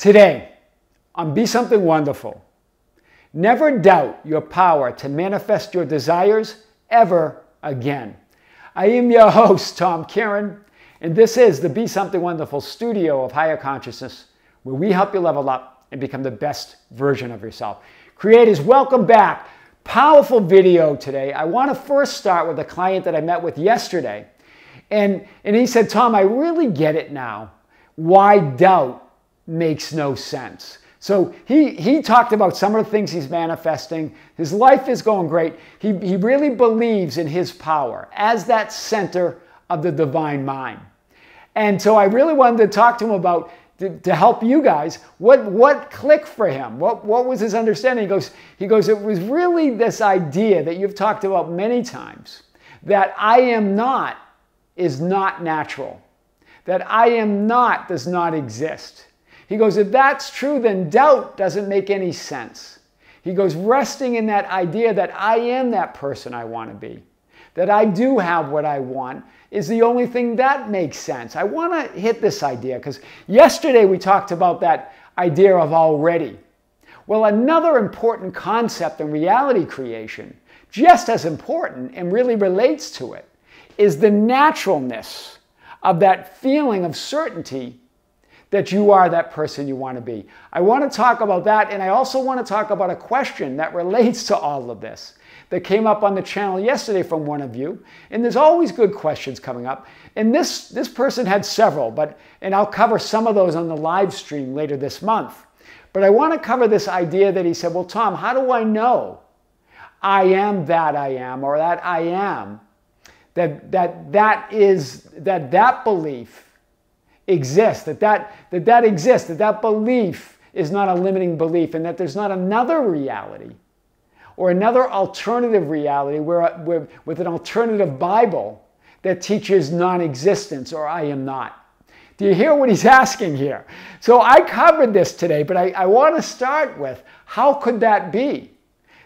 Today, on Be Something Wonderful, never doubt your power to manifest your desires ever again. I am your host, Tom Kearin, and this is the Be Something Wonderful studio of higher consciousness, where we help you level up and become the best version of yourself. Creators, welcome back. Powerful video today. I want to first start with a client that I met with yesterday. And he said, Tom, I really get it now, why doubt makes no sense. So he talked about some of the things he's manifesting. His life is going great. He really believes in his power as that center of the divine mind. And so I really wanted to talk to him about, to help you guys, what clicked for him? What was his understanding? He goes, it was really this idea that you've talked about many times, that I am not is not natural. That I am not does not exist. He goes, if that's true, then doubt doesn't make any sense. He goes, resting in that idea that I am that person I want to be, that I do have what I want, is the only thing that makes sense. I want to hit this idea because yesterday we talked about that idea of already. Well, another important concept in reality creation, just as important and really relates to it, is the naturalness of that feeling of certainty that you are that person you want to be. I want to talk about that, and I also want to talk about a question that relates to all of this that came up on the channel yesterday from one of you. And there's always good questions coming up. And this person had several, and I'll cover some of those on the live stream later this month. But I want to cover this idea that he said, well, Tom, how do I know I am that I am, or that I am, that belief exists, that exists, that belief is not a limiting belief, and that there's not another reality or another alternative reality with an alternative Bible that teaches non-existence or I am not. Do you hear what he's asking here? So I covered this today, but I want to start with, how could that be?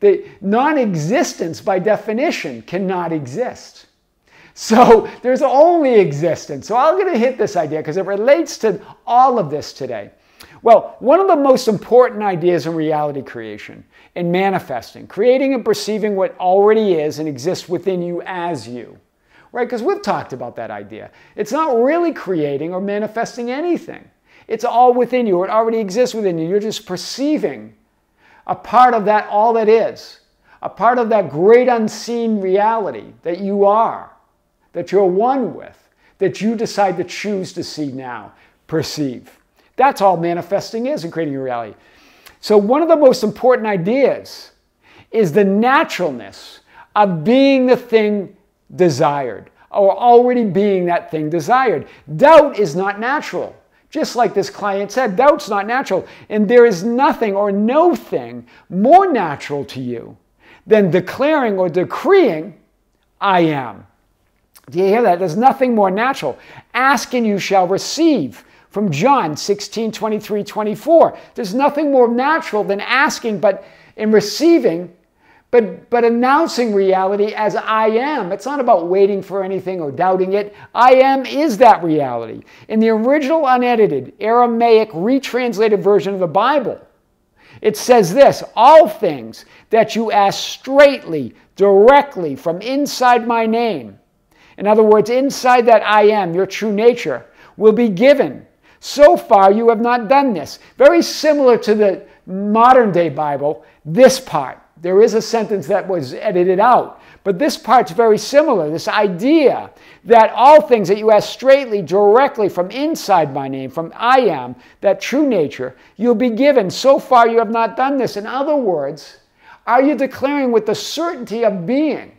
The non-existence by definition cannot exist. So there's only existence. So I'm going to hit this idea because it relates to all of this today. Well, one of the most important ideas in reality creation and manifesting, creating and perceiving what already is and exists within you as you, right? Because we've talked about that idea. It's not really creating or manifesting anything. It's all within you. It already exists within you. You're just perceiving a part of that, all that is, a part of that great unseen reality that you are, that you're one with, that you decide to choose to see now, perceive. That's all manifesting is in creating a reality. So one of the most important ideas is the naturalness of being the thing desired, or already being that thing desired. Doubt is not natural. Just like this client said, doubt's not natural. And there is nothing or no thing more natural to you than declaring or decreeing, I am. Do you hear that? There's nothing more natural. Ask and you shall receive. From John 16, 23, 24. There's nothing more natural than asking and receiving, but announcing reality as I am. It's not about waiting for anything or doubting it. I am is that reality. In the original unedited Aramaic retranslated version of the Bible, it says this, all things that you ask straightly, directly from inside my name, in other words, inside that I am, your true nature, will be given. So far, you have not done this. Very similar to the modern day Bible, this part. There is a sentence that was edited out, but this part's very similar. This idea that all things that you ask straightly, directly from inside my name, from I am, that true nature, you'll be given. So far, you have not done this. In other words, are you declaring with the certainty of being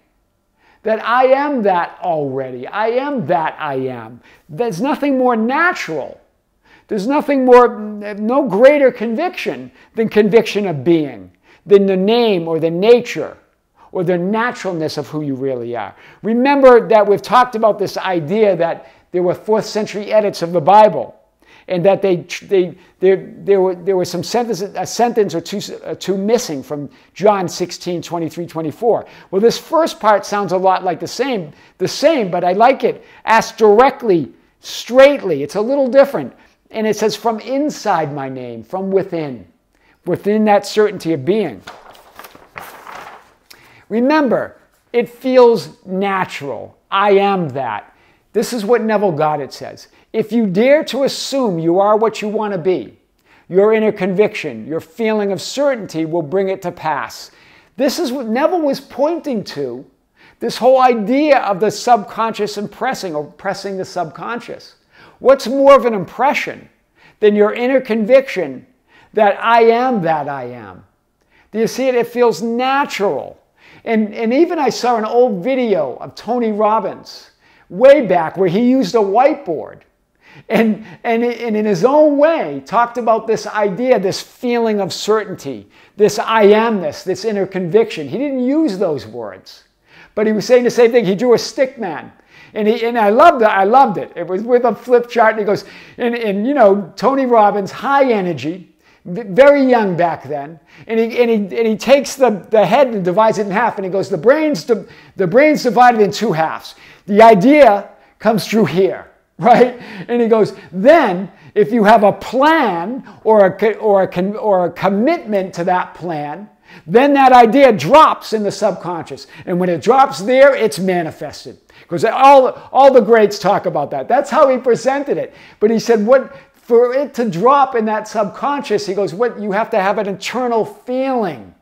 that I am that already? I am that I am. There's nothing more natural. There's nothing more, no greater conviction than conviction of being, than the name or the nature or the naturalness of who you really are. Remember that we've talked about this idea that there were 4th century edits of the Bible, and that there was some a sentence or two missing from John 16, 23, 24. Well, this first part sounds a lot like the same, but I like it. Ask directly, straightly. It's a little different. And it says, from inside my name, from within that certainty of being. Remember, it feels natural. I am that. This is what Neville Goddard says. If you dare to assume you are what you want to be, your inner conviction, your feeling of certainty will bring it to pass. This is what Neville was pointing to, this whole idea of the subconscious impressing or pressing the subconscious. What's more of an impression than your inner conviction that I am that I am? Do you see it? It feels natural. And even I saw an old video of Tony Robbins way back where he used a whiteboard and in his own way talked about this idea, this feeling of certainty, this I amness, this inner conviction. He didn't use those words, but he was saying the same thing. He drew a stick man. And I loved it. It was with a flip chart. And he goes, and you know, Tony Robbins, high energy, very young back then. And he takes the head and divides it in half. And he goes, the brain's divided in two halves. The idea comes through here, right? And he goes, then if you have a plan or a commitment to that plan, then that idea drops in the subconscious. And when it drops there, it's manifested. Because all the greats talk about that. That's how he presented it. But he said, for it to drop in that subconscious, he goes, you have to have an internal feeling.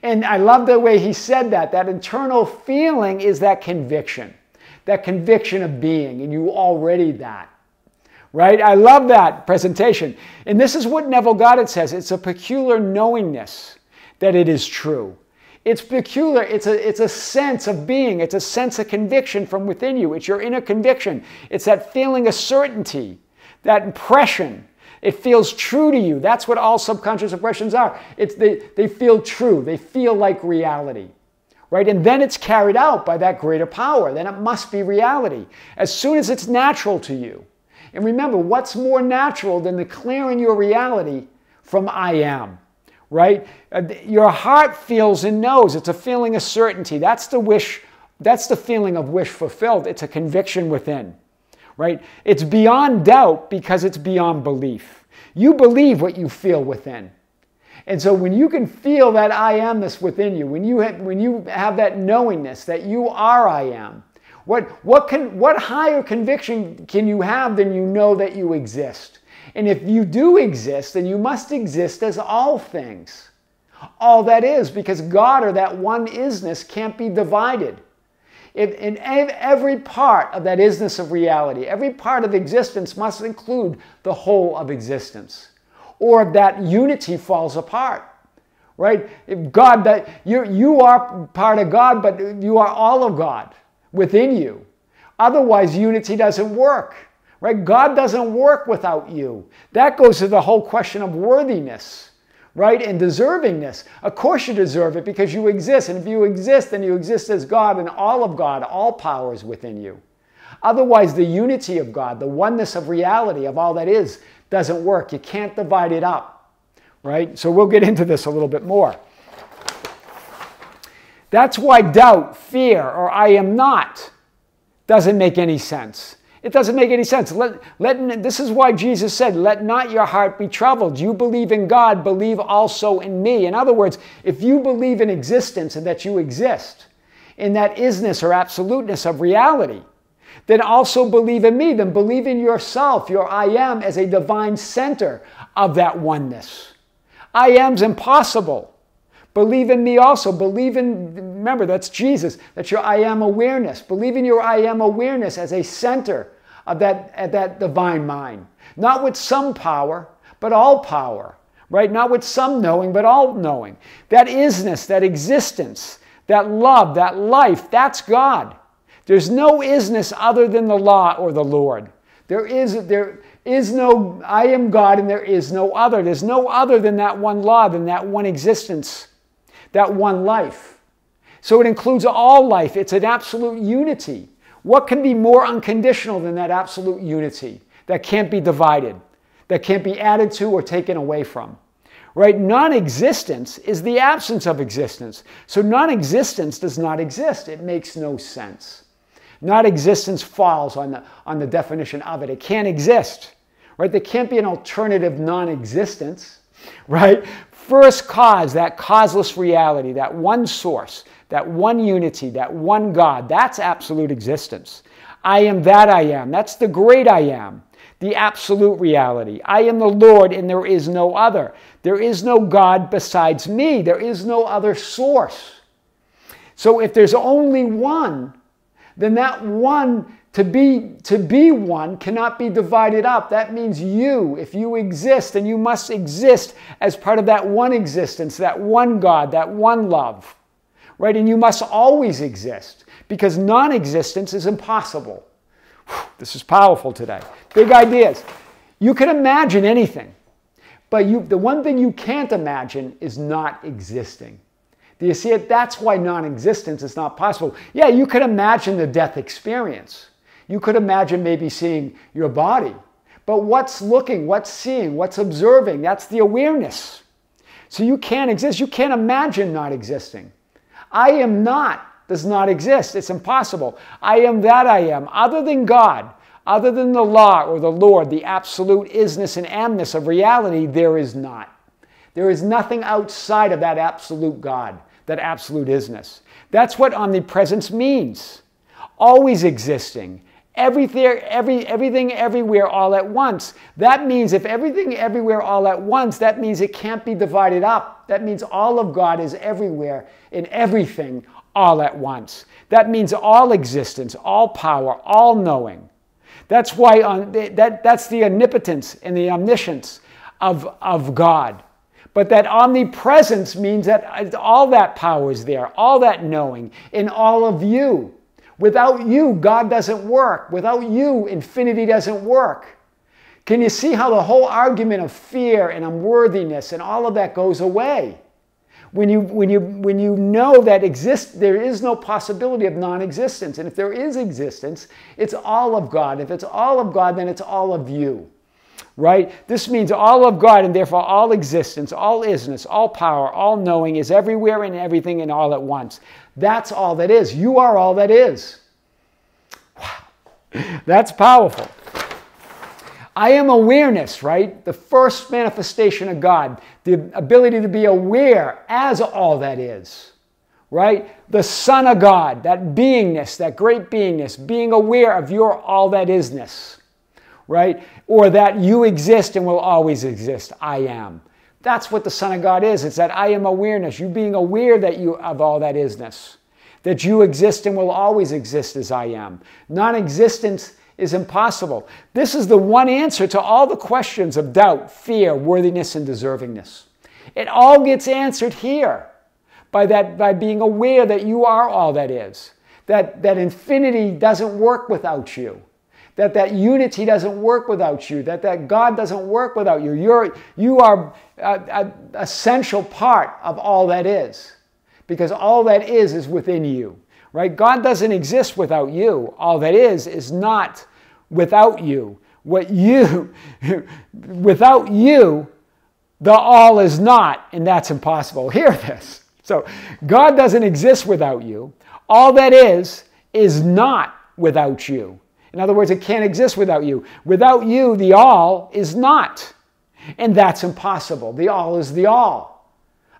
And I love the way he said that. That internal feeling is that conviction of being, and you already that. Right? I love that presentation. And this is what Neville Goddard says. It's a peculiar knowingness that it is true. It's peculiar. It's a sense of being. It's a sense of conviction from within you. It's your inner conviction. It's that feeling of certainty, that impression. It feels true to you. That's what all subconscious impressions are. They feel true. They feel like reality. Right? And then it's carried out by that greater power. Then it must be reality. As soon as it's natural to you. And remember, what's more natural than declaring your reality from I am? Right? Your heart feels and knows. It's a feeling of certainty. That's the wish. That's the feeling of wish fulfilled. It's a conviction within. Right? It's beyond doubt because it's beyond belief. You believe what you feel within. And so when you can feel that I amness within you, when you have that knowingness that you are I am, what higher conviction can you have than you know that you exist? And if you do exist, then you must exist as all things. All that is, because God, or that one isness, can't be divided. In every part of that isness of reality, every part of existence must include the whole of existence. Or that unity falls apart. Right? If God, that you are part of God, but you are all of God within you. Otherwise, unity doesn't work. Right? God doesn't work without you. That goes to the whole question of worthiness, right? And deservingness. Of course you deserve it because you exist. And if you exist, then you exist as God, and all power is within you. Otherwise, the unity of God, the oneness of reality of all that is, doesn't work. You can't divide it up, right? So we'll get into this a little bit more. That's why doubt, fear, or I am not doesn't make any sense. It doesn't make any sense. This is why Jesus said, let not your heart be troubled. You believe in God, believe also in me. In other words, if you believe in existence and that you exist, in that isness or absoluteness of reality, then also believe in me. Then believe in yourself, your I am, as a divine center of that oneness. I am's impossible. Believe in me also. Remember, that's Jesus. That's your I am awareness. Believe in your I am awareness as a center of that divine mind. Not with some power, but all power. Right? Not with some knowing, but all knowing. That isness, that existence, that love, that life, that's God. There's no isness other than the law or the Lord. There is no I am God and there is no other. There's no other than that one law, than that one existence. That one life. So it includes all life. It's an absolute unity. What can be more unconditional than that absolute unity that can't be divided, that can't be added to or taken away from? Right? Non-existence is the absence of existence. So non-existence does not exist. It makes no sense. Non-existence falls on the definition of it. It can't exist. right? There can't be an alternative non-existence, right? First cause, that causeless reality, that one source, that one unity, that one God, that's absolute existence. I am that I am. That's the great I am, the absolute reality. I am the Lord and there is no other. There is no God besides me. There is no other source. So if there's only one, then that one, to be one, cannot be divided up. That means you, if you exist, then you must exist as part of that one existence, that one God, that one love, right? And you must always exist because non-existence is impossible. Whew, this is powerful today. Big ideas. You can imagine anything, but the one thing you can't imagine is not existing. Do you see it? That's why non-existence is not possible. Yeah, you could imagine the death experience. You could imagine maybe seeing your body. But what's looking, what's seeing, what's observing? That's the awareness. So you can't exist. You can't imagine not existing. I am not does not exist. It's impossible. I am that I am. Other than God, other than the law or the Lord, the absolute isness and amness of reality, there is not. There is nothing outside of that absolute God, that absolute isness. That's what omnipresence means. Always existing. Everything, everywhere, all at once. That means if everything, everywhere, all at once, that means it can't be divided up. That means all of God is everywhere in everything all at once. That means all existence, all power, all knowing. That's why that's the omnipotence and the omniscience of God. But that omnipresence means that all that power is there, all that knowing in all of you. Without you, God doesn't work. Without you, infinity doesn't work. Can you see how the whole argument of fear and unworthiness and all of that goes away? When you know that there is no possibility of non-existence. And if there is existence, it's all of God. If it's all of God, then it's all of you. Right? This means all of God and therefore all existence, all isness, all power, all knowing is everywhere and everything and all at once. That's all that is. You are all that is. Wow. That's powerful. I am awareness, right? The first manifestation of God, the ability to be aware as all that is, right? The Son of God, that beingness, that great beingness, being aware of your all that isness. Right? Or that you exist and will always exist. I am. That's what the Son of God is. It's that I am awareness. You being aware that you of all that isness. That you exist and will always exist as I am. Non-existence is impossible. This is the one answer to all the questions of doubt, fear, worthiness, and deservingness. It all gets answered here by being aware that you are all that is. That infinity doesn't work without you. That unity doesn't work without you, that God doesn't work without you. You are an essential part of all that is, because all that is within you, right? God doesn't exist without you. All that is not without you. Without you, the all is not, and that's impossible. Hear this. So God doesn't exist without you. All that is not without you. In other words, it can't exist without you. Without you, the all is not. And that's impossible. The all is the all.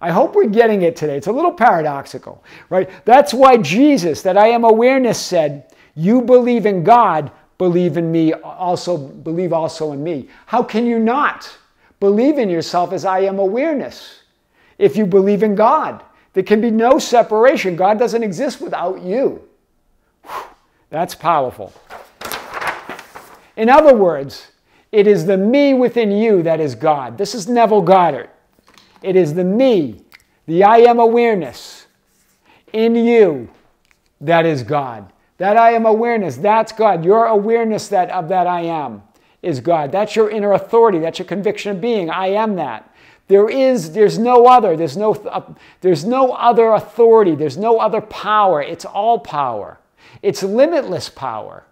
I hope we're getting it today. It's a little paradoxical, right? That's why Jesus, that I am awareness, said, you believe in God, believe in me, believe also in me. How can you not believe in yourself as I am awareness if you believe in God? There can be no separation. God doesn't exist without you. Whew, that's powerful. In other words, it is the me within you that is God. This is Neville Goddard. It is the me, the I am awareness in you that is God. That I am awareness, that's God. Your awareness of that I am is God. That's your inner authority. That's your conviction of being. I am that. There's no other. There's no other authority. There's no other power. It's all power. It's limitless power.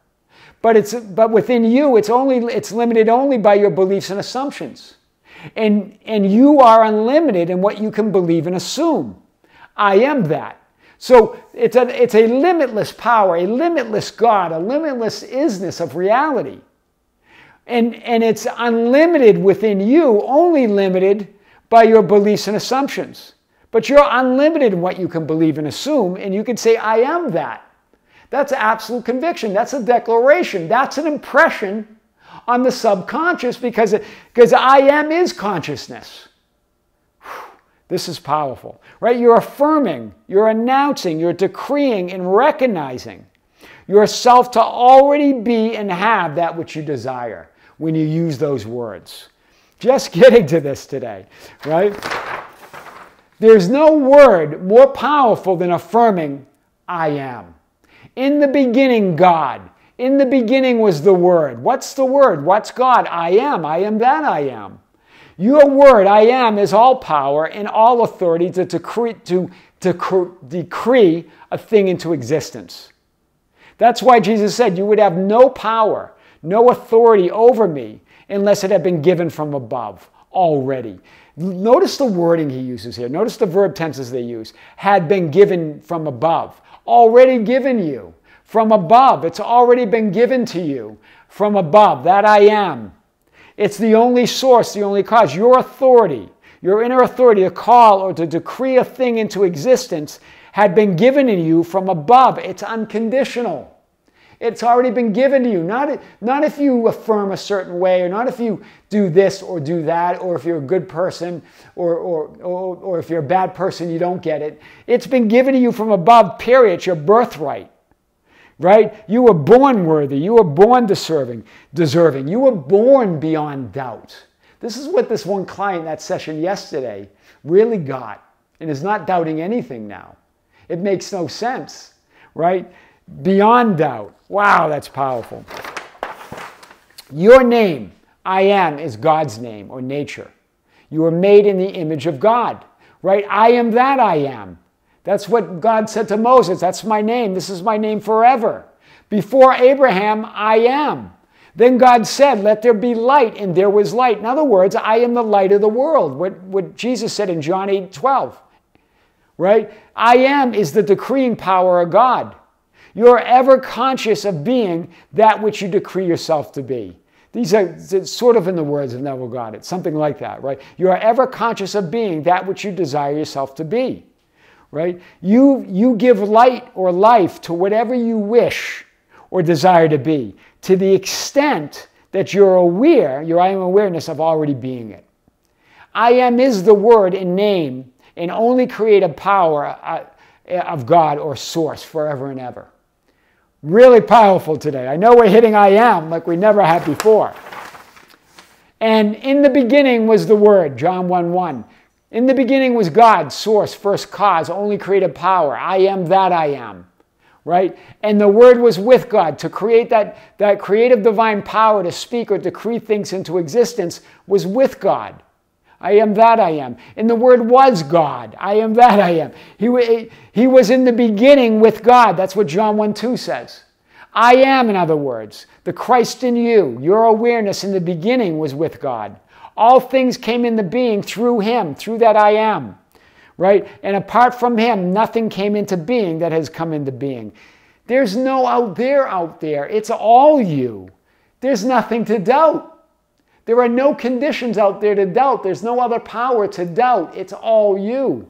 But within you, it's limited only by your beliefs and assumptions. And you are unlimited in what you can believe and assume. I am that. So it's a limitless power, a limitless God, a limitless isness of reality. And it's unlimited within you, only limited by your beliefs and assumptions. But you're unlimited in what you can believe and assume, and you can say, I am that. That's absolute conviction. That's a declaration. That's an impression on the subconscious because I am is consciousness. This is powerful, right? You're affirming, you're announcing, you're decreeing and recognizing yourself to already be and have that which you desire when you use those words. Just getting to this today, right? There's no word more powerful than affirming, I am. In the beginning, God. In the beginning was the Word. What's the Word? What's God? I am. I am that I am. Your word, I am, is all power and all authority to decree a thing into existence. That's why Jesus said, you would have no power, no authority over me unless it had been given from above already. Notice the wording he uses here. Notice the verb tenses they use. Had been given from above. Already given you. From above. It's already been given to you. From above. That I am. It's the only source, the only cause. Your authority, your inner authority to call or to decree a thing into existence had been given to you from above. It's unconditional. It's already been given to you. Not if you affirm a certain way, or not if you do this or do that, or if you're a good person, or if you're a bad person, you don't get it. It's been given to you from above, period. It's your birthright. Right? You were born worthy. You were born deserving. You were born beyond doubt. This is what this one client in that session yesterday really got and is not doubting anything now. It makes no sense, right? Beyond doubt. Wow, that's powerful. Your name, I am, is God's name or nature. You were made in the image of God, right? I am that I am. That's what God said to Moses. That's my name. This is my name forever. Before Abraham, I am. Then God said, let there be light, and there was light. In other words, I am the light of the world. What Jesus said in John 8:12. Right? I am is the decreeing power of God. You're ever conscious of being that which you decree yourself to be. These are sort of in the words of Neville Goddard. Something like that, right? You are ever conscious of being that which you desire yourself to be. Right? You give light or life to whatever you wish or desire to be, to the extent that you're aware, your I am awareness of already being it. I am is the word and name and only creative power of God or source forever and ever. Really powerful today. I know we're hitting I am like we never have before. And in the beginning was the Word, John 1:1. In the beginning was God, source, first cause, only creative power. I am that I am, right? And the Word was with God to create that creative divine power to speak or decree things into existence was with God. I am that I am. And the Word was God. I am that I am. He was in the beginning with God. That's what John 1:2 says. I am, in other words, the Christ in you. Your awareness in the beginning was with God. All things came into being through Him, through that I am, right? And apart from Him, nothing came into being that has come into being. There's no out there. It's all you. There's nothing to doubt. There are no conditions out there to doubt. There's no other power to doubt. It's all you,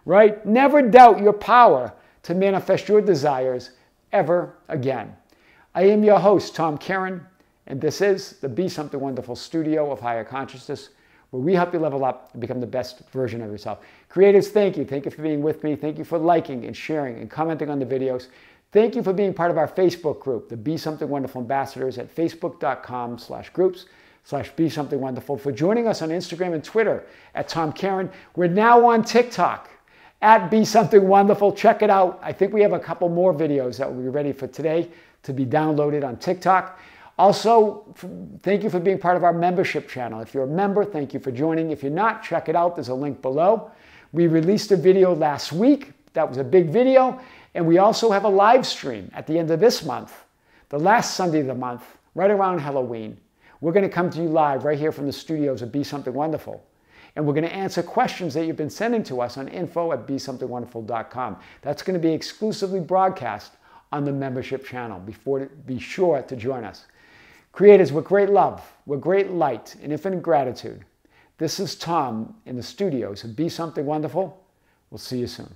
right? Never doubt your power to manifest your desires ever again. I am your host, Tom Kearin. And this is the Be Something Wonderful studio of higher consciousness, where we help you level up and become the best version of yourself. Creators, thank you. Thank you for being with me. Thank you for liking and sharing and commenting on the videos. Thank you for being part of our Facebook group, the Be Something Wonderful Ambassadors at facebook.com/groups/Be Something Wonderful. For joining us on Instagram and Twitter at Tom Kearin. We're now on TikTok at Be Something Wonderful. Check it out. I think we have a couple more videos that will be ready for today to be downloaded on TikTok. Also, thank you for being part of our membership channel. If you're a member, thank you for joining. If you're not, check it out. There's a link below. We released a video last week. That was a big video. And we also have a live stream at the end of this month, the last Sunday of the month, right around Halloween. We're going to come to you live right here from the studios of Be Something Wonderful. And we're going to answer questions that you've been sending to us on info@besomethingwonderful.com. That's going to be exclusively broadcast on the membership channel. Be sure to join us. Creators with great love, with great light and infinite gratitude, this is Tom in the studios of Be Something Wonderful. We'll see you soon.